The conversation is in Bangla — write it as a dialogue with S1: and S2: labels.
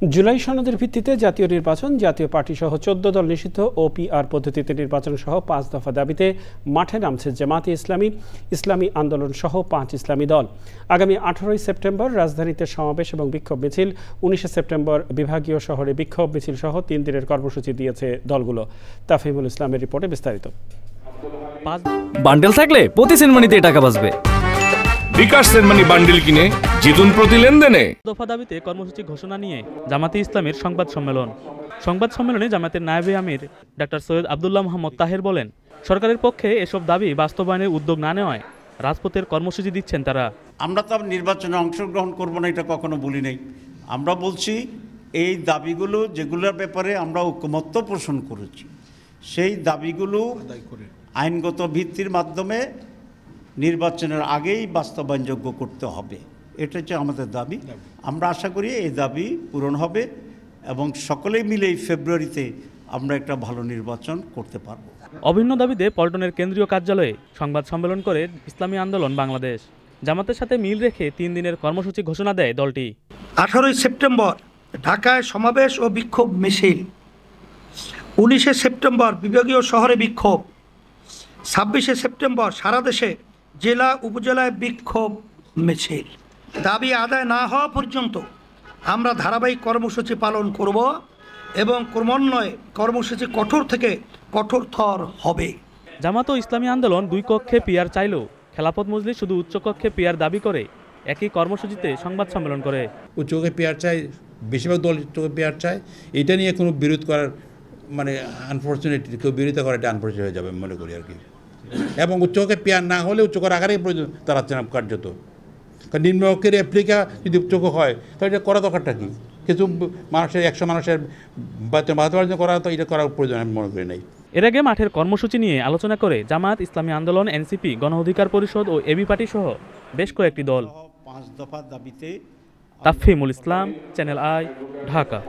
S1: জুলাই সনদের ভিত্তিতে জাতীয় নির্বাচন, জাতীয় পার্টি সহ 14 দল নিষিদ্ধ ও পিআর পদ্ধতিতে নির্বাচন সহ 5 দফা দাবিতে মাঠে নামছে জামাতে ইসলামী, ইসলামী আন্দোলন সহ 5 ইসলামী দল। আগামী 18 সেপ্টেম্বর রাজধানীতে সমাবেশ এবং বিক্ষোভ মিছিল, 19 সেপ্টেম্বর বিভাগীয় শহরে বিক্ষোভ মিছিল সহ 3 দিনের কর্মসূচি দিয়েছে দলগুলো। তাফহিমুল ইসলামের রিপোর্টে বিস্তারিত।
S2: বান্ডেল থাকলে প্রতি সেনমানিতে টাকা বাঁচবে।
S3: বিকাশ সেনমানি বান্ডেল কিনে জিতুন প্রতি লেনদেনে।
S4: দফা দাবিতে কর্মসূচি ঘোষণা নিয়ে জামাতে ইসলামের সংবাদ সম্মেলনে জামাতের নায়েবে আমির ডাক্তার সৈয়দ আব্দুল্লাহ মোহাম্মদ তাহের বলেন, সরকারের পক্ষে এসব দাবি বাস্তবায়নের উদ্যোগ না নেওয়ায় রাজপথের কর্মসূচি দিচ্ছেন তারা।
S5: আমরা তো নির্বাচনে অংশগ্রহণ করব না, এটা কখনো বলি নাই। আমরা বলছি এই দাবিগুলো যেগুলোর ব্যাপারে আমরা ঐকমত্য পোষণ করেছি, সেই দাবিগুলো আইনগত ভিত্তির মাধ্যমে নির্বাচনের আগেই বাস্তবায়নযোগ্য করতে হবে। এটা হচ্ছে আমাদের দাবি। আমরা আশা করি এই দাবি পূরণ হবে এবং সকলেই মিলে এই ফেব্রুয়ারিতে আমরা একটা ভালো নির্বাচন করতে পারব।
S4: অভিন্ন দাবিতে পল্টনের কেন্দ্রীয় কার্যালয়ে সংবাদ সম্মেলন করে ইসলামী আন্দোলন বাংলাদেশ। জামাতের সাথে মিল রেখে 3 দিনের কর্মসূচি ঘোষণা দেয় দলটি।
S6: 18 সেপ্টেম্বর ঢাকায় সমাবেশ ও বিক্ষোভ মিছিল, 19 সেপ্টেম্বর বিভাগীয় শহরে বিক্ষোভ, 26 সেপ্টেম্বর সারা দেশে জেলা উপজেলায় বিক্ষোভ মিছিল। দাবি আদায় না হওয়া পর্যন্ত আমরা ধারাবাহিক কর্মসূচি পালন করব এবং ক্রমান্বয়ে কর্মসূচি কঠোর থেকে কঠোরতর হবে।
S4: জামাত ও ইসলামী আন্দোলন 2 কক্ষে পিআর চাইলেও খেলাফত মজলিস শুধু উচ্চ কক্ষে পিআর দাবি করে একই কর্মসূচিতে সংবাদ সম্মেলন করে।
S7: উচ্চ কক্ষে পিআর চাই, বেশিরভাগ দল উচ্চ কক্ষে পিআর চায়। এটা নিয়ে কোনো বিরোধ করার আনফর্চুনেট কেউ বিরোধিতা করা, এটা আনফর্চুনেট হয়ে যাবে মনে করি আর কি। এবং উচ্চকে পেয়ার না হলে উচ্চকর আকারেই প্রয়োজন দাঁড়াচ্ছে না কার্যত। কারণ নিম্নকক্ষের রেপ্লিকা যদি উচ্চক হয় তাহলে এটা করা দরকারটা কি? কিছু মানুষের 100 মানুষের বাধ্যবাধকতা করা, তো এটা করার প্রয়োজন আমি মনে করি নাই।
S4: এর আগে মাঠের কর্মসূচি নিয়ে আলোচনা করে জামাত, ইসলামী আন্দোলন, এনসিপি, গণ অধিকার পরিষদ ও এবি পার্টি সহ বেশ কয়েকটি দল।
S5: 5 দফা দাবিতে
S4: তাফহিমুল ইসলাম, চ্যানেল আই, ঢাকা।